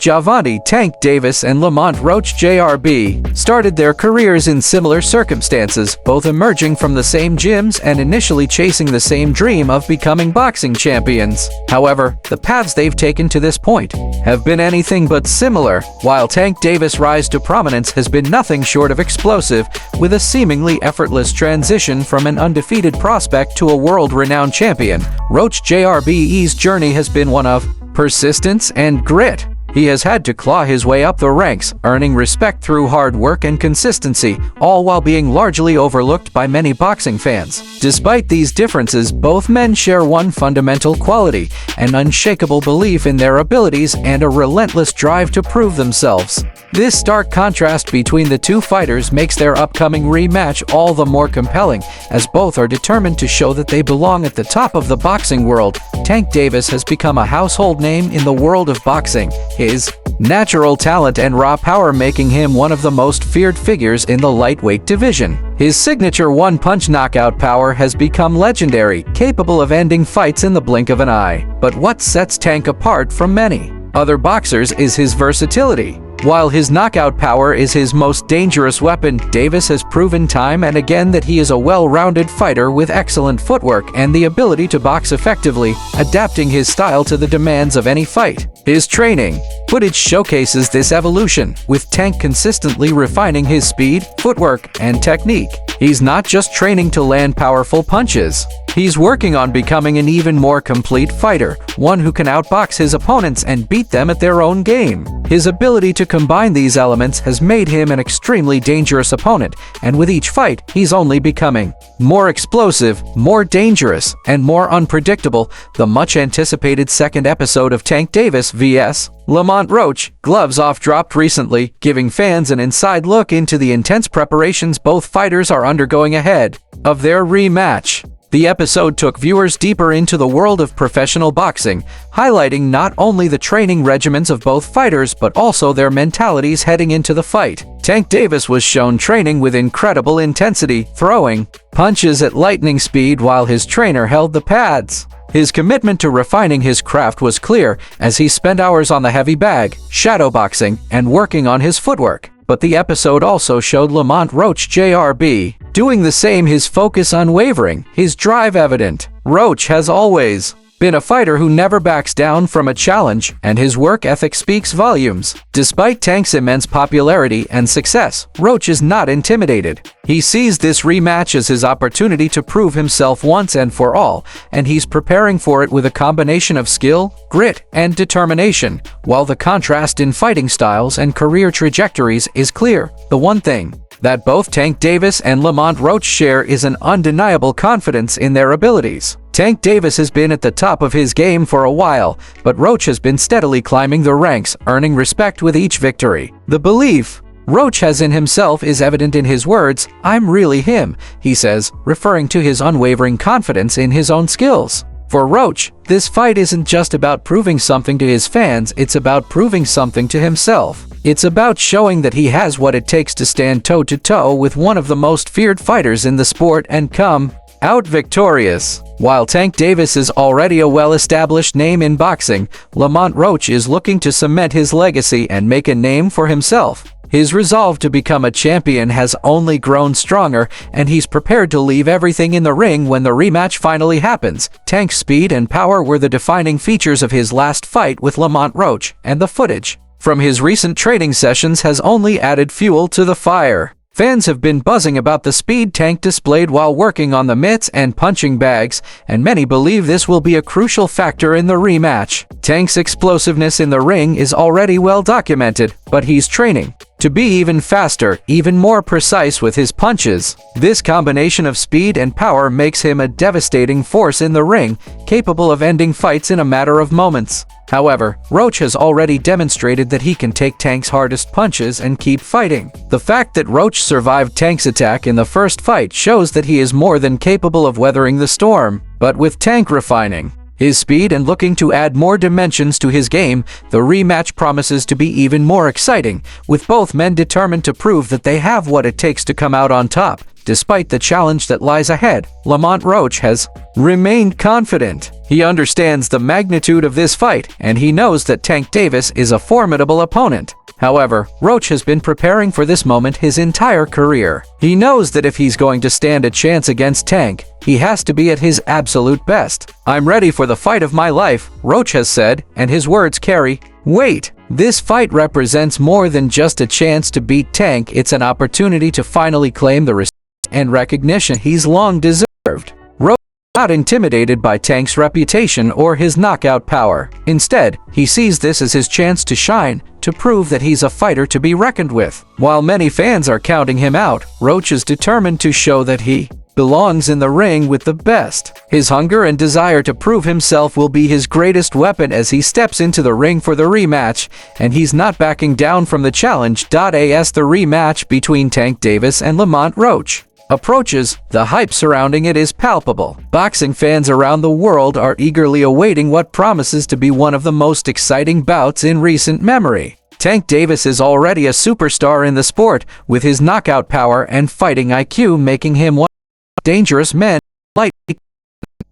Gervonta Tank Davis and Lamont Roach JRB started their careers in similar circumstances, both emerging from the same gyms and initially chasing the same dream of becoming boxing champions. However, the paths they've taken to this point have been anything but similar. While Tank Davis' rise to prominence has been nothing short of explosive, with a seemingly effortless transition from an undefeated prospect to a world-renowned champion, Roach JRB's journey has been one of persistence and grit. He has had to claw his way up the ranks, earning respect through hard work and consistency, all while being largely overlooked by many boxing fans. Despite these differences, both men share one fundamental quality: an unshakable belief in their abilities and a relentless drive to prove themselves. This stark contrast between the two fighters makes their upcoming rematch all the more compelling, as both are determined to show that they belong at the top of the boxing world. Tank Davis has become a household name in the world of boxing, his natural talent and raw power making him one of the most feared figures in the lightweight division. His signature one-punch knockout power has become legendary, capable of ending fights in the blink of an eye. But what sets Tank apart from many other boxers is his versatility. While his knockout power is his most dangerous weapon, Davis has proven time and again that he is a well-rounded fighter with excellent footwork and the ability to box effectively, adapting his style to the demands of any fight. His training footage showcases this evolution, with Tank consistently refining his speed, footwork, and technique. He's not just training to land powerful punches. He's working on becoming an even more complete fighter, one who can outbox his opponents and beat them at their own game. His ability to combine these elements has made him an extremely dangerous opponent, and with each fight, he's only becoming more explosive, more dangerous, and more unpredictable. The much-anticipated second episode of Tank Davis vs. Lamont Roach, Gloves Off, dropped recently, giving fans an inside look into the intense preparations both fighters are undergoing ahead of their rematch. The episode took viewers deeper into the world of professional boxing, highlighting not only the training regimens of both fighters but also their mentalities heading into the fight. Tank Davis was shown training with incredible intensity, throwing punches at lightning speed while his trainer held the pads. His commitment to refining his craft was clear, as he spent hours on the heavy bag, shadowboxing, and working on his footwork. But the episode also showed Lamont Roach JRB doing the same, his focus unwavering, his drive evident. Roach has always been a fighter who never backs down from a challenge, and his work ethic speaks volumes. Despite Tank's immense popularity and success, Roach is not intimidated. He sees this rematch as his opportunity to prove himself once and for all, and he's preparing for it with a combination of skill, grit, and determination. While the contrast in fighting styles and career trajectories is clear, the one thing that both Tank Davis and Lamont Roach share is an undeniable confidence in their abilities. Tank Davis has been at the top of his game for a while, but Roach has been steadily climbing the ranks, earning respect with each victory. The belief Roach has in himself is evident in his words, "I'm really him," he says, referring to his unwavering confidence in his own skills. For Roach, this fight isn't just about proving something to his fans, it's about proving something to himself. It's about showing that he has what it takes to stand toe-to-toe with one of the most feared fighters in the sport and come out victorious. While Tank Davis is already a well-established name in boxing, Lamont Roach is looking to cement his legacy and make a name for himself. His resolve to become a champion has only grown stronger, and he's prepared to leave everything in the ring when the rematch finally happens. Tank's speed and power were the defining features of his last fight with Lamont Roach, and the footage from his recent training sessions has only added fuel to the fire. Fans have been buzzing about the speed Tank displayed while working on the mitts and punching bags, and many believe this will be a crucial factor in the rematch. Tank's explosiveness in the ring is already well documented, but he's training to be even faster, even more precise with his punches. This combination of speed and power makes him a devastating force in the ring, capable of ending fights in a matter of moments. However, Roach has already demonstrated that he can take Tank's hardest punches and keep fighting. The fact that Roach survived Tank's attack in the first fight shows that he is more than capable of weathering the storm. But with Tank refining his speed and looking to add more dimensions to his game, the rematch promises to be even more exciting, with both men determined to prove that they have what it takes to come out on top. Despite the challenge that lies ahead, Lamont Roach has remained confident. He understands the magnitude of this fight, and he knows that Tank Davis is a formidable opponent. However, Roach has been preparing for this moment his entire career. He knows that if he's going to stand a chance against Tank, he has to be at his absolute best. "I'm ready for the fight of my life," Roach has said, and his words carry weight. This fight represents more than just a chance to beat Tank. It's an opportunity to finally claim the respect and recognition he's long deserved. Roach is not intimidated by Tank's reputation or his knockout power. Instead, he sees this as his chance to shine, to prove that he's a fighter to be reckoned with. While many fans are counting him out, Roach is determined to show that he belongs in the ring with the best. His hunger and desire to prove himself will be his greatest weapon as he steps into the ring for the rematch, and he's not backing down from the challenge. As the rematch between Tank Davis and Lamont Roach approaches, the hype surrounding it is palpable. Boxing fans around the world are eagerly awaiting what promises to be one of the most exciting bouts in recent memory. Tank Davis is already a superstar in the sport, with his knockout power and fighting IQ making him one of the most dangerous men lightweight.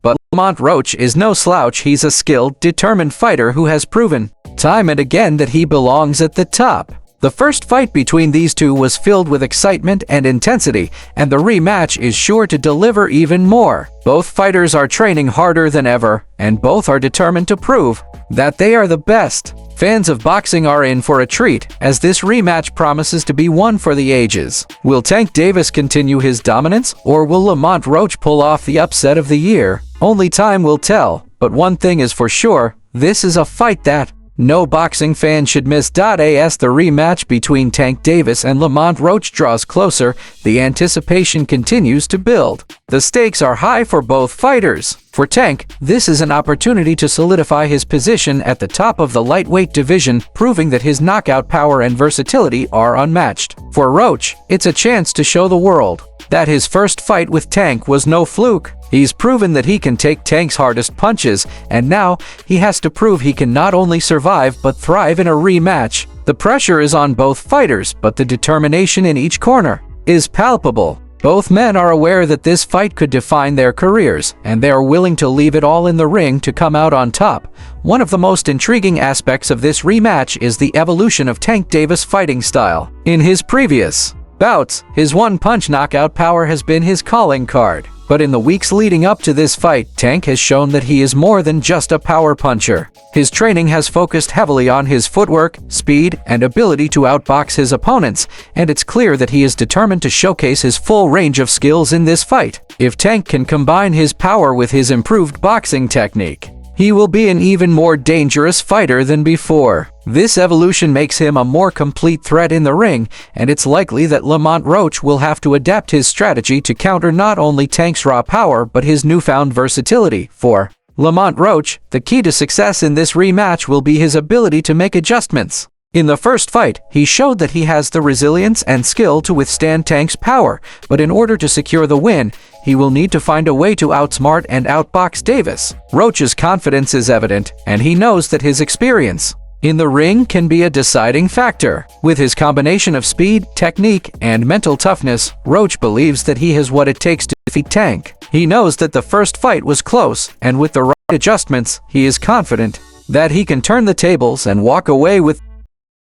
But Lamont Roach is no slouch. He's a skilled, determined fighter who has proven time and again that he belongs at the top. The first fight between these two was filled with excitement and intensity, and the rematch is sure to deliver even more. Both fighters are training harder than ever, and both are determined to prove that they are the best. Fans of boxing are in for a treat, as this rematch promises to be one for the ages. Will Tank Davis continue his dominance, or will Lamont Roach pull off the upset of the year? Only time will tell, but one thing is for sure, this is a fight that no boxing fan should miss. As the rematch between Tank Davis and Lamont Roach draws closer, the anticipation continues to build. The stakes are high for both fighters. For Tank, this is an opportunity to solidify his position at the top of the lightweight division, proving that his knockout power and versatility are unmatched. For Roach, it's a chance to show the world that his first fight with Tank was no fluke. He's proven that he can take Tank's hardest punches, and now he has to prove he can not only survive but thrive in a rematch. The pressure is on both fighters, but the determination in each corner is palpable. Both men are aware that this fight could define their careers, and they are willing to leave it all in the ring to come out on top. One of the most intriguing aspects of this rematch is the evolution of Tank Davis' fighting style. In his previous bouts, his one-punch knockout power has been his calling card. But in the weeks leading up to this fight, Tank has shown that he is more than just a power puncher. His training has focused heavily on his footwork, speed, and ability to outbox his opponents, and it's clear that he is determined to showcase his full range of skills in this fight. If Tank can combine his power with his improved boxing technique, he will be an even more dangerous fighter than before. This evolution makes him a more complete threat in the ring, and it's likely that Lamont Roach will have to adapt his strategy to counter not only Tank's raw power but his newfound versatility. For Lamont Roach, the key to success in this rematch will be his ability to make adjustments. In the first fight, he showed that he has the resilience and skill to withstand Tank's power, but in order to secure the win, he will need to find a way to outsmart and outbox Davis. Roach's confidence is evident, and he knows that his experience in the ring can be a deciding factor. With his combination of speed, technique, and mental toughness, Roach believes that he has what it takes to defeat Tank. He knows that the first fight was close, and with the right adjustments, he is confident that he can turn the tables and walk away with